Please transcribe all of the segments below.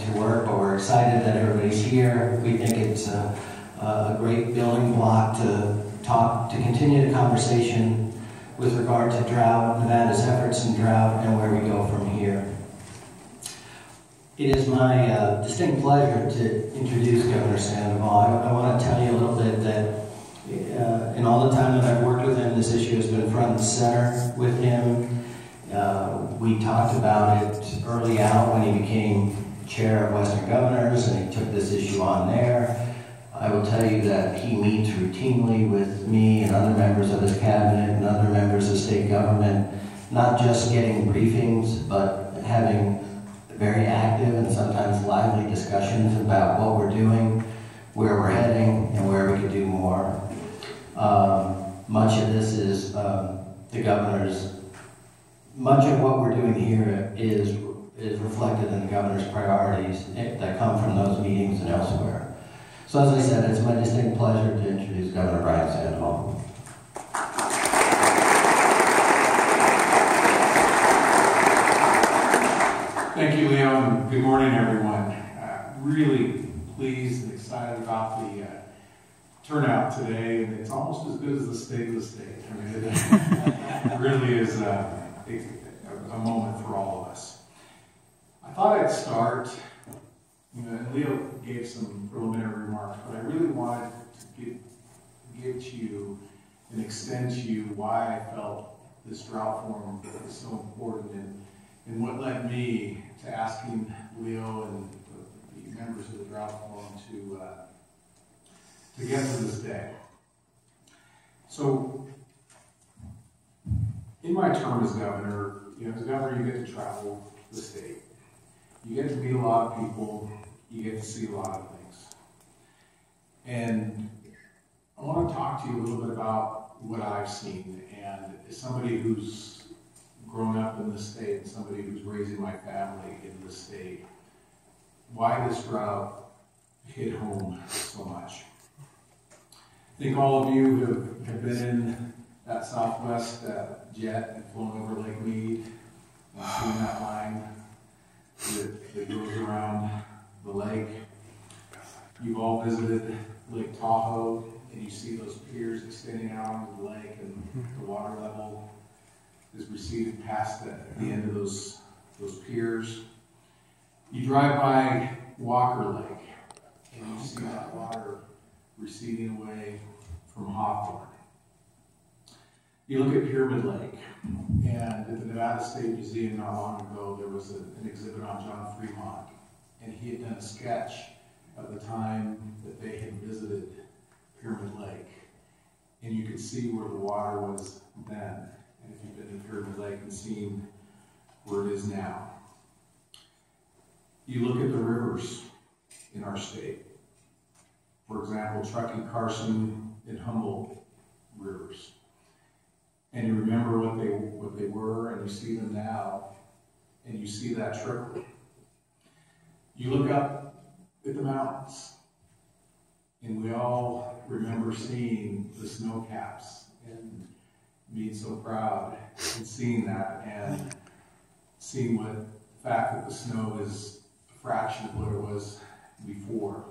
to work, but we're excited that everybody's here. We think it's a great building block to continue the conversation with regard to drought, Nevada's efforts in drought, and where we go from here. It is my distinct pleasure to introduce Governor Sandoval. I want to tell you a little bit that in all the time that I've worked with him, this issue has been front and center with him. We talked about it early out when he became chair of Western Governors, and he took this issue on there. I will tell you that he meets routinely with me and other members of his cabinet and other members of state government, not just getting briefings, but having very active and sometimes lively discussions about what we're doing, where we're heading, and where we could do more. Much of this is the governor's. Much of what we're doing here is reflected in the governor's priorities that come from those meetings and elsewhere. So as I said, it's my distinct pleasure to introduce Governor Brian Sandoval. Thank you, Leo, and good morning, everyone. Really pleased and excited about the turnout today, and it's almost as good as the state of the state. I mean, it really is a moment for all of us. I thought I'd start, and Leo gave some preliminary remarks, but I really wanted to give to you and extend to you why I felt this drought forum is so important and what led me to asking Leo and the members of the drought forum to get to this day. So, in my term as governor, as governor, you get to travel the state. You get to meet a lot of people. You get to see a lot of things. And I want to talk to you a little bit about what I've seen. And as somebody who's grown up in the state and somebody who's raising my family in the state, why this drought hit home so much. I think all of you have been in that Southwest jet and flown over Lake Mead and seen that line that goes around the lake. You've all visited Lake Tahoe, and you see those piers extending out into the lake, and the water level is receded past the end of those piers. You drive by Walker Lake, and you see that water receding away from Hawthorne. You look at Pyramid Lake, and at the Nevada State Museum not long ago, there was an exhibit on John Fremont, and he had done a sketch of the time that they had visited Pyramid Lake, and you could see where the water was then, and if you've been to Pyramid Lake and seen where it is now. You look at the rivers in our state. For example, Truckee, Carson, and Humboldt rivers. And you remember what they were, and you see them now, and you see that trickle. You look up at the mountains, and we all remember seeing the snow caps and being so proud and seeing that, and seeing what the fact that the snow is a fraction of what it was before.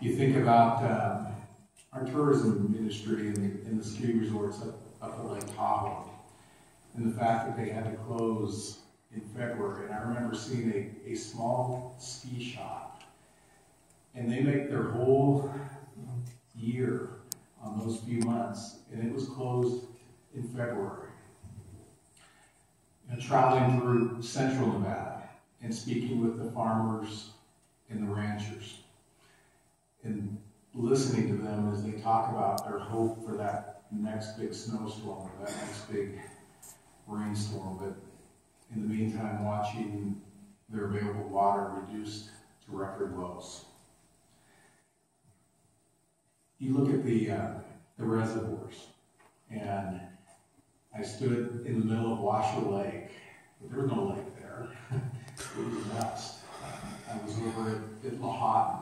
You think about our tourism industry in the ski resorts up at Lake Tahoe, and the fact that they had to close in February. And I remember seeing a small ski shop, and they make their whole year on those few months, and it was closed in February. And traveling through central Nevada and speaking with the farmers and the ranchers, and listening to them as they talk about their hope for that next big snowstorm or that next big rainstorm, but in the meantime watching their available water reduced to record lows. You look at the reservoirs, and I stood in the middle of Washoe Lake, but there was no lake there. It was dust. I was over at Lahawton.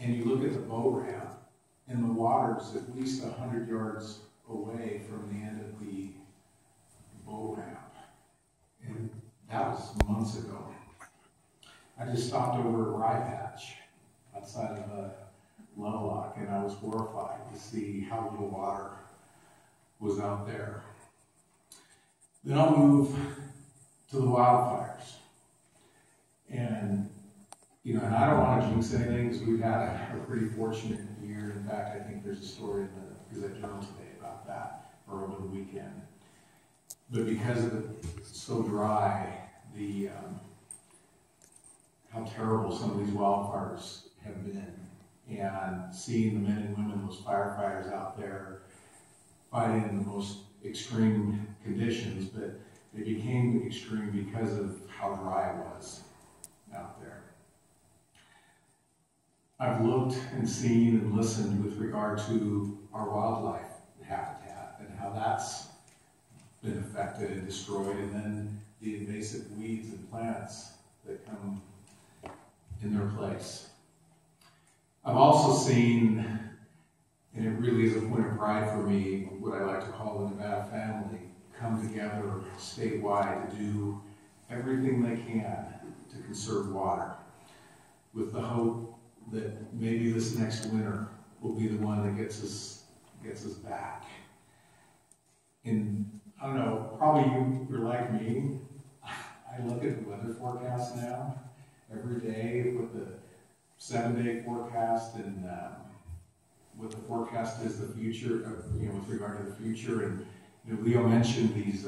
And you look at the boat ramp, and the water's at least 100 yards away from the end of the boat ramp. And that was months ago. I just stopped over at Rye Patch outside of Lovelock, and I was horrified to see how little water was out there. Then I'll move to the wildfires. And, you know, and I don't want to jinx anything because we've had a pretty fortunate year. In fact, I think there's a story in the Gazette Journal today about that, or over the weekend. But because it's so dry, how terrible some of these wildfires have been, and seeing the men and women, those firefighters out there fighting in the most extreme conditions, but they became extreme because of how dry it was out there. I've looked and seen and listened with regard to our wildlife habitat and how that's been affected and destroyed, and then the invasive weeds and plants that come in their place. I've also seen, and it really is a point of pride for me, what I like to call the Nevada family, come together statewide to do everything they can to conserve water, with the hope that maybe this next winter will be the one that gets us back. And I don't know, probably you're like me. I look at the weather forecast now every day with the 7-day forecast and what the forecast is the future, you know, with regard to the future. And you know, Leo mentioned these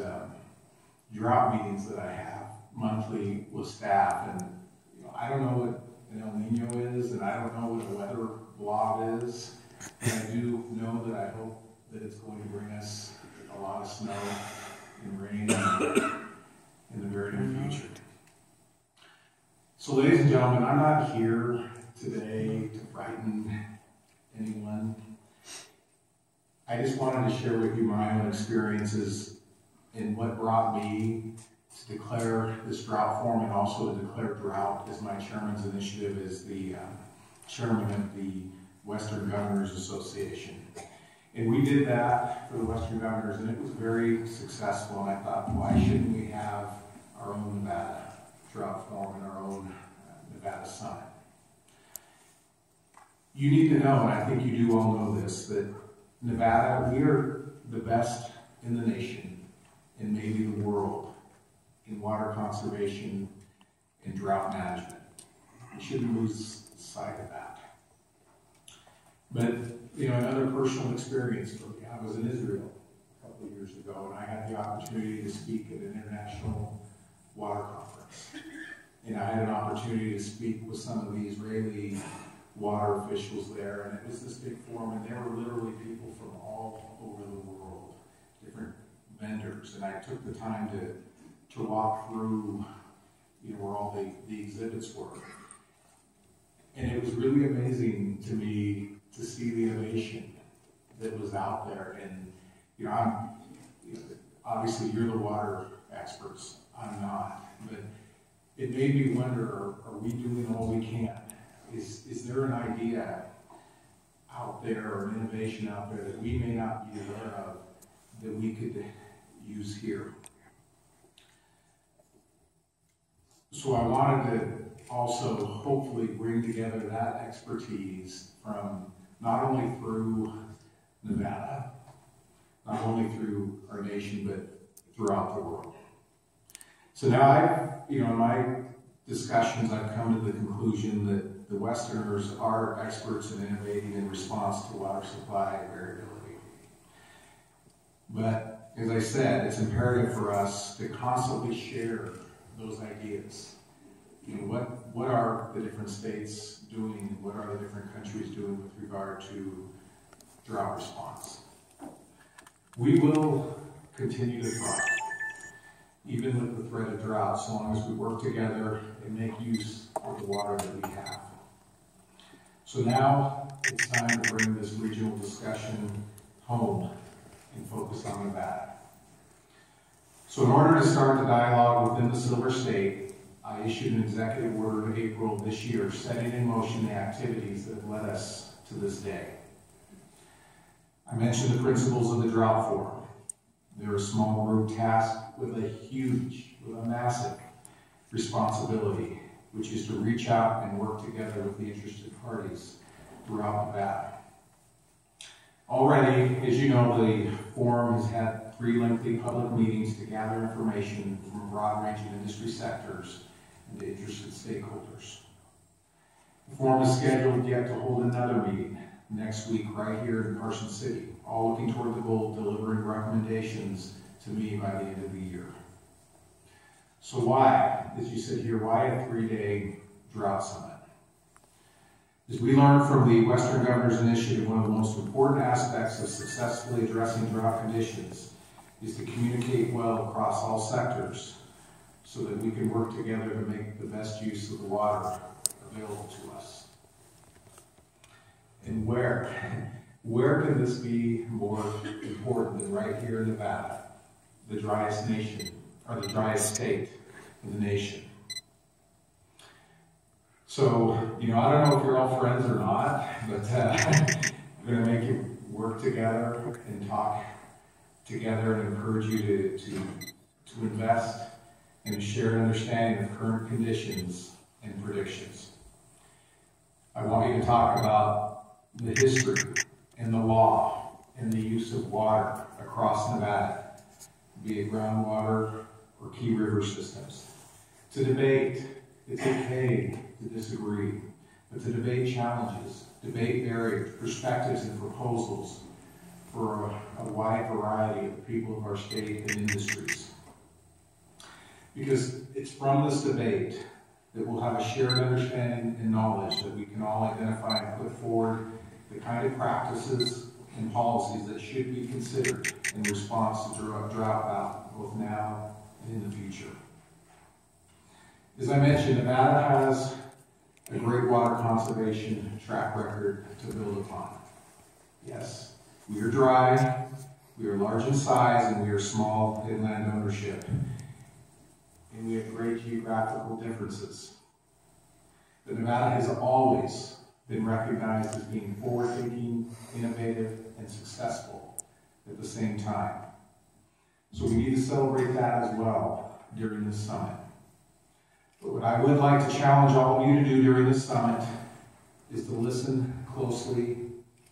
drought meetings that I have monthly with staff, and you know, I don't know what an El Nino is, and I don't know what a weather blob is, but I do know that I hope that it's going to bring us a lot of snow and rain in the very near future. So, ladies and gentlemen, I'm not here today to frighten anyone. I just wanted to share with you my own experiences and what brought me to declare this drought forum, and also to declare Drought as my chairman's initiative as the chairman of the Western Governors Association. And we did that for the Western Governors, and it was very successful. And I thought, why shouldn't we have our own Nevada Drought Forum and our own Nevada Summit? You need to know, and I think you do all know this, that Nevada, we are the best in the nation, and maybe the world, in water conservation and drought management. We shouldn't lose sight of that. But, you know, another personal experience for me, I was in Israel a couple of years ago, and I had the opportunity to speak at an international water conference. And I had an opportunity to speak with some of the Israeli water officials there, and it was this big forum, and there were literally people from all over the world, different vendors, and I took the time to walk through, you know, where all the exhibits were. And it was really amazing to me to see the innovation that was out there. And you know, obviously you're the water experts, I'm not, but it made me wonder, are we doing all we can? Is there an idea out there, or an innovation out there that we may not be aware of that we could use here? So I wanted to also hopefully bring together that expertise from not only through Nevada, not only through our nation, but throughout the world. So now in my discussions, I've come to the conclusion that the Westerners are experts in innovating in response to water supply variability. But as I said, it's imperative for us to constantly share those ideas. You know, what are the different states doing? What are the different countries doing with regard to drought response? We will continue to thrive, even with the threat of drought, so long as we work together and make use of the water that we have. So now it's time to bring this regional discussion home and focus on Nevada. So in order to start the dialogue within the Silver State, I issued an executive order in April of this year, setting in motion the activities that have led us to this day. I mentioned the principles of the Drought Forum. They're a small group tasked with a massive responsibility, which is to reach out and work together with the interested parties throughout Nevada. Already, as you know, the forum has had 3 lengthy public meetings to gather information from a broad range of industry sectors and the interested stakeholders. The forum is scheduled yet to hold another meeting next week right here in Carson City, all looking toward the goal of delivering recommendations to me by the end of the year. So why, as you sit here, why a 3-day drought summit? As we learned from the Western Governors Initiative, one of the most important aspects of successfully addressing drought conditions is to communicate well across all sectors so that we can work together to make the best use of the water available to us. And where can this be more important than right here in Nevada, the driest nation, or the driest state in the nation? So, I don't know if you're all friends or not, but I'm going to make you work together and talk together and encourage you to invest and share an understanding of current conditions and predictions. I want you to talk about the history and the law and the use of water across Nevada, be it groundwater or key river systems. To debate, it's okay to disagree, but to debate challenges, debate barriers, perspectives, and proposals for a wide variety of people of our state and industries. Because it's from this debate that we'll have a shared understanding and knowledge that we can all identify and put forward the kind of practices and policies that should be considered in response to drought both now and in the future. As I mentioned, Nevada has a great water conservation track record to build upon. Yes, we are dry, we are large in size, and we are small in land ownership. And we have great geographical differences. But Nevada has always been recognized as being forward-thinking, innovative, and successful at the same time. So we need to celebrate that as well during this summit. But what I would like to challenge all of you to do during this summit is to listen closely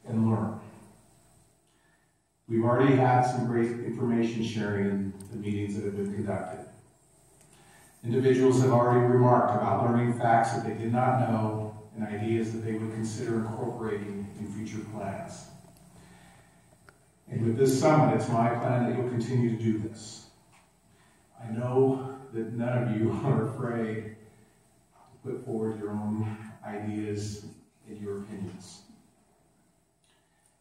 and learn. We've already had some great information sharing in the meetings that have been conducted. Individuals have already remarked about learning facts that they did not know and ideas that they would consider incorporating in future plans. And with this summit, it's my plan that you'll continue to do this. I know that none of you are afraid to put forward your own ideas and your opinions.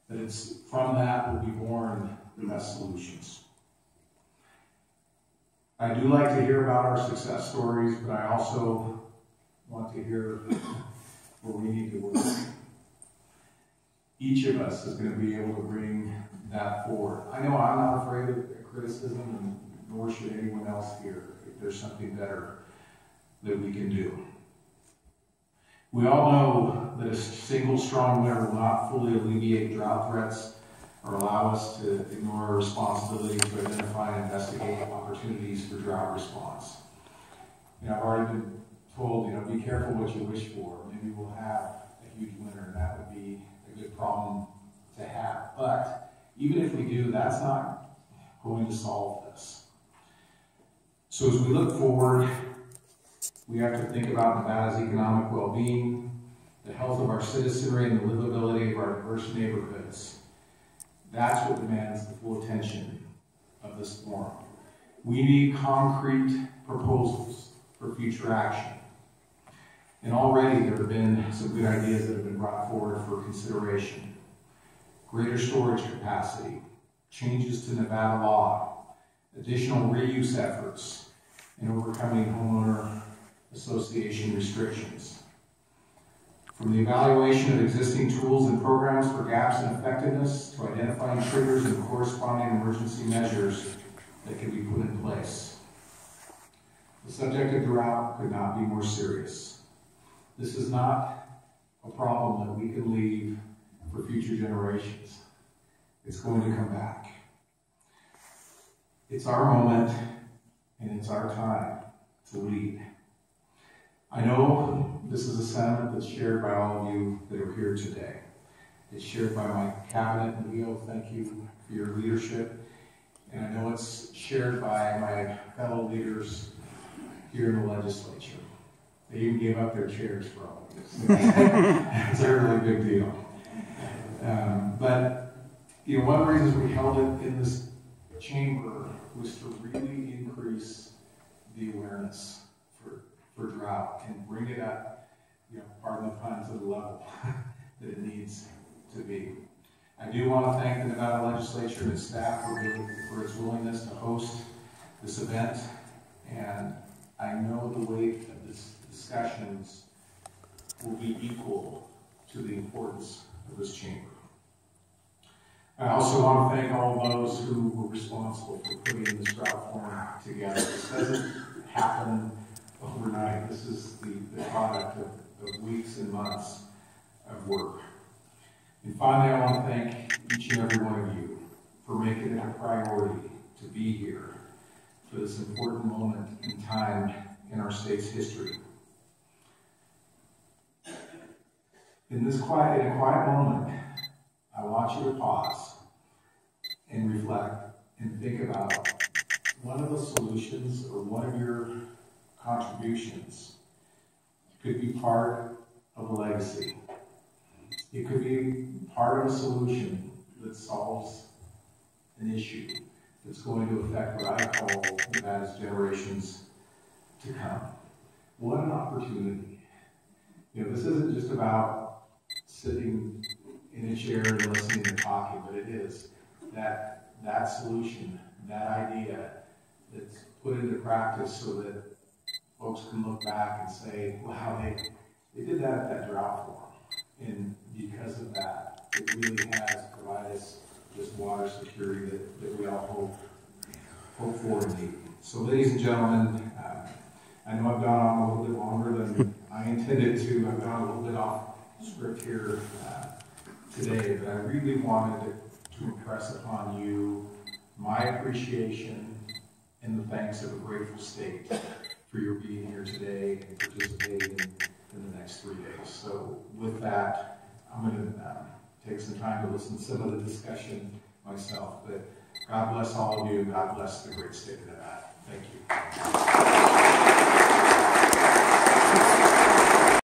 That it's from that will be born the best solutions. I do like to hear about our success stories, but I also want to hear where we need to work. Each of us is going to be able to bring that forward. I know I'm not afraid of criticism, and nor should anyone else here if there's something better that we can do. We all know that a single strong winter will not fully alleviate drought threats or allow us to ignore our responsibility to identify and investigate opportunities for drought response. I've already been told, be careful what you wish for. Maybe we'll have a huge winter, and that would be a good problem to have. But even if we do, that's not going to solve this. So as we look forward, we have to think about Nevada's economic well-being, the health of our citizenry, and the livability of our diverse neighborhoods. That's what demands the full attention of this forum. We need concrete proposals for future action. And already there have been some good ideas that have been brought forward for consideration. Greater storage capacity, changes to Nevada law, additional reuse efforts, and overcoming homeowner association restrictions. From the evaluation of existing tools and programs for gaps in effectiveness to identifying triggers and corresponding emergency measures that can be put in place. The subject of drought could not be more serious. This is not a problem that we can leave for future generations. It's going to come back. It's our moment, and it's our time to lead. I know this is a sentiment that's shared by all of you that are here today. It's shared by my cabinet, and Leo, thank you for your leadership. And I know it's shared by my fellow leaders here in the legislature. They even gave up their chairs for all of this. It's a really big deal. But you know, one of the reasons we held it in this chamber was to really increase the awareness for drought and bring it up, you know, pardon the pun, to the level that it needs to be. I do want to thank the Nevada legislature and its staff for its willingness to host this event, and I know the weight of this discussions will be equal to the importance of this chamber. I also want to thank all of those who were responsible for putting this drought forum together. This doesn't happen overnight. This is the product of weeks and months of work. And finally, I want to thank each and every one of you for making it a priority to be here for this important moment in time in our state's history. In a quiet moment, I want you to pause and reflect and think about one of the solutions or one of your contributions could be part of a legacy. It could be part of a solution that solves an issue that's going to affect what I call Nevada's generations to come. What an opportunity. You know, this isn't just about sitting in a chair and listening and talking, but it is that solution, that idea that's put into practice so that folks can look back and say, wow, they did that at that drought forum. And because of that, it really has provided us this water security that we all hope for and need. So ladies and gentlemen, I know I've gone on a little bit longer than I intended to. I've gone a little bit off script here today, but I really wanted to impress upon you my appreciation and the thanks of a grateful state for your being here today and participating in the next 3 days. So with that, I'm going to take some time to listen to some of the discussion myself. But God bless all of you, and God bless the great state of Nevada. Thank you.